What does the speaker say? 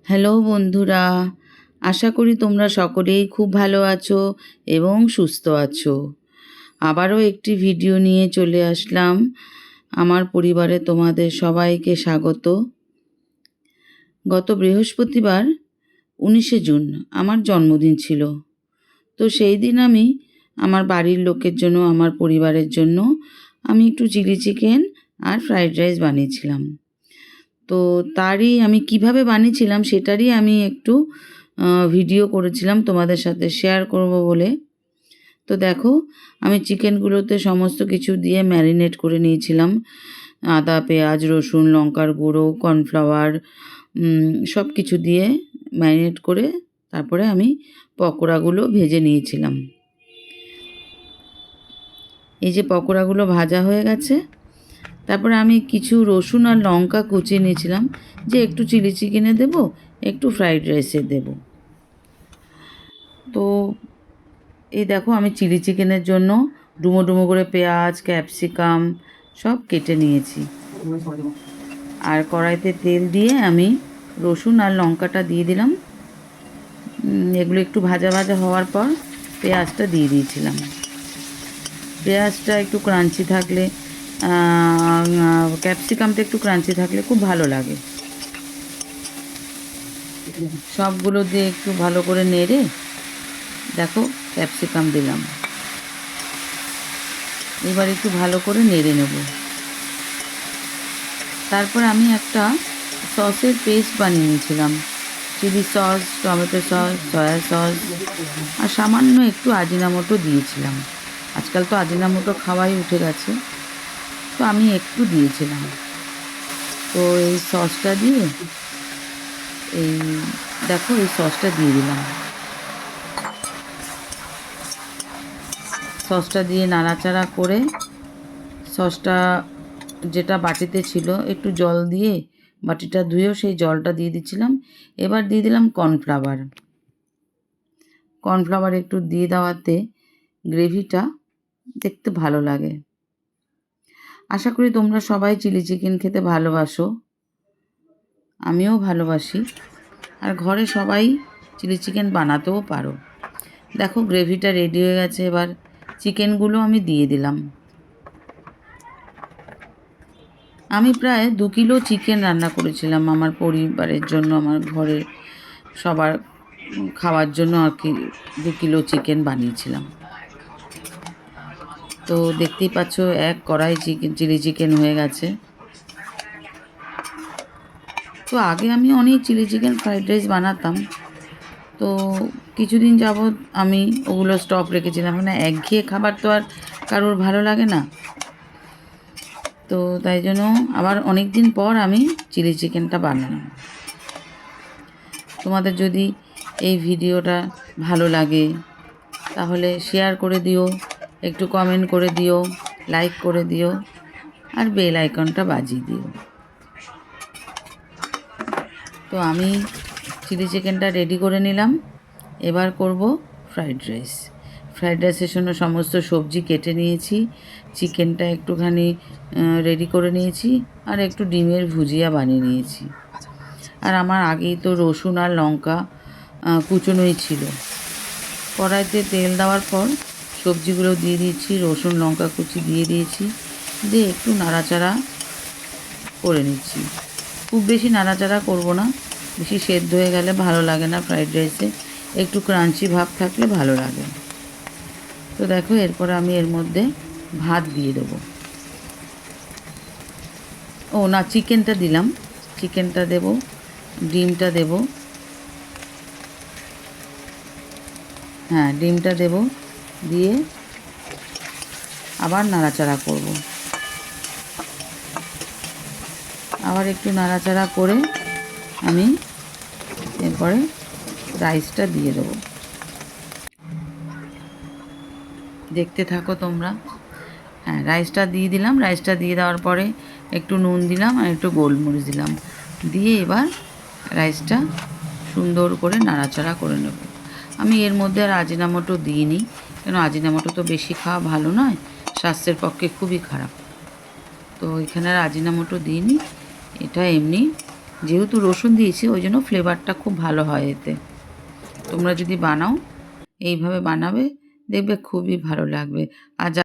Hello বন্ধুরা, আশা করি তোমরা সকলেই খুব ভালো আছো এবং সুস্থ আছো। আবারও একটি ভিডিও নিয়ে চলে আসলাম। আমার পরিবারে তোমাদের সবাইকে স্বাগত। গত বৃহস্পতিবার 19শে জুন আমার জন্মদিন ছিল। তো সেই দিন আমি আমার বাড়ির লোকের জন্য, আমার পরিবারের জন্য আমি একটু চিলি চিকেন আর ফ্রাইড রাইস বানিয়েছিলাম। তো তারই আমি কিভাবে বানিয়েছিলাম সেটারই আমি একটু ভিডিও করেছিলাম তোমাদের সাথে শেয়ার করব বলে। তো দেখো, আমি চিকেনগুলোতে সমস্ত কিছু দিয়ে ম্যারিনেট করে নিয়েছিলাম। আদা, পেঁয়াজ, রসুন, লঙ্কার গুঁড়ো, কর্নফ্লাওয়ার সব কিছু দিয়ে ম্যারিনেট করে তারপরে আমি পকোড়াগুলো ভেজে নিয়েছিলাম। এই যে পকোড়াগুলো ভাজা হয়ে গেছে, তারপরে আমি কিছু রসুন আর লঙ্কা কুচিয়ে নিয়েছিলাম, যে একটু চিলি চিকেনে দেবো, একটু ফ্রাইড রাইসে দেবো। তো এই দেখো, আমি চিলি চিকেনের জন্য ডুমো ডুমো করে পেঁয়াজ, ক্যাপসিকাম সব কেটে নিয়েছি। আর কড়াইতে তেল দিয়ে আমি রসুন আর লঙ্কাটা দিয়ে দিলাম। এগুলো একটু ভাজা ভাজা হওয়ার পর পেঁয়াজটা দিয়ে দিয়েছিলাম। পেঁয়াজটা একটু ক্রাঞ্চি থাকলে, ক্যাপসিকামটা একটু ক্রাঞ্চি থাকলে খুব ভালো লাগে। সবগুলো দিয়ে একটু ভালো করে নেড়ে দেখো ক্যাপসিকাম দিলাম। এবার একটু ভালো করে নেড়ে নেব। তারপর আমি একটা সসের পেস্ট বানিয়ে নিয়েছিলাম। Chilli sauce, tomato sauce, soya sauce আর সামান্য একটু আজিনামোটো দিয়েছিলাম। আজকাল তো আজিনামোটো খাওয়াই উঠে গেছে, তো আমি একটু দিয়েছিলাম। তো এই সসটা দিয়ে এই দেখো এই সসটা দিয়ে দিলাম। সসটা দিয়ে নাড়াচাড়া করে সসটা যেটা বাটিতে ছিল একটু জল দিয়ে বাটিটা ধুয়েও সেই জলটা দিয়ে দিচ্ছিলাম। এবার দিয়ে দিলাম কর্নফ্লাওয়ার একটু দিয়ে দেওয়াতে গ্রেভিটা দেখতে ভালো লাগে। আশা করি তোমরা সবাই চিলি চিকেন খেতে ভালোবাসো, আমিও ভালোবাসি। আর ঘরে সবাই চিলি চিকেন বানাতেও পারো। দেখো গ্রেভিটা রেডি হয়ে গেছে, এবার চিকেনগুলো আমি দিয়ে দিলাম। আমি প্রায় 2 কিলো চিকেন রান্না করেছিলাম আমার পরিবারের জন্য, আমার ঘরের সবার খাওয়ার জন্য আর কি 2 কিলো চিকেন বানিয়েছিলাম। তো দেখতেই পাচ্ছ এক কড়াই চিলি চিকেন হয়ে গেছে। তো আগে আমি অনেক চিলি চিকেন ফ্রাইড রাইস বানাতাম, তো কিছুদিন যাবৎ আমি ওগুলো স্টপ রেখেছিলাম। মানে একঘেয়ে খাবার তো আর কারোর ভালো লাগে না, তো তাই জন্য আবার অনেক দিন পর আমি চিলি চিকেনটা বানালাম। তোমাদের যদি এই ভিডিওটা ভালো লাগে তাহলে শেয়ার করে দিও, একটু কমেন্ট করে দিও, লাইক করে দিও আর বেল আইকনটা বাজিয়ে দিও। তো আমি চিলি চিকেনটা রেডি করে নিলাম। এবার করব ফ্রাইড রাইস। ফ্রাইড রাইসের জন্য সমস্ত সবজি কেটে নিয়েছি, চিকেনটা একটুখানি রেডি করে নিয়েছি আর একটু ডিমের ভুজিয়া বানিয়ে নিয়েছি। আর আমার আগেই তো রসুন আর লঙ্কা কুচোনোই ছিল। কড়াইতে তেল দেওয়ার পর সবজিগুলো দিয়ে দিয়েছি, রসুন লঙ্কা কুচি দিয়ে দিয়েছি, দিয়ে একটু নাড়াচাড়া করে নিচ্ছি। খুব বেশি নাড়াচাড়া করব না, বেশি সেদ্ধ হয়ে গেলে ভালো লাগে না ফ্রাইড রাইসে, একটু ক্রাঞ্চি ভাব থাকলে ভালো লাগে। তো দেখো এরপর আমি এর মধ্যে ভাত দিয়ে দেবো। ও না, চিকেনটা দিলাম, চিকেনটা দেব, ডিমটা দেব, হ্যাঁ ডিমটা দেব, দিয়ে আবার নাড়াচাড়া করব। আবার একটু নাড়াচাড়া করে আমি এরপরে রাইসটা দিয়ে দেবো। দেখতে থাকো তোমরা। হ্যাঁ রাইসটা দিয়ে দিলাম। রাইসটা দিয়ে দেওয়ার পরে একটু নুন দিলাম আর একটু গোলমরিচ দিলাম, দিয়ে এবার রাইসটা সুন্দর করে নাড়াচাড়া করে নেব। আমি এর মধ্যে আর আজিনামোটো দিইনি, কেন আজিনামোটো তো বেশি খাওয়া ভালো নয়, স্বাস্থ্যের পক্ষে খুবই খারাপ। তো এখানে আর আজিনামোটো দিইনি, এটা এমনি যেহেতু রসুন দিয়েছি ওই জন্য ফ্লেভারটা খুব ভালো হয় এতে। তোমরা যদি বানাও এইভাবে বানাবে, দেখবে খুবই ভালো লাগবে। আর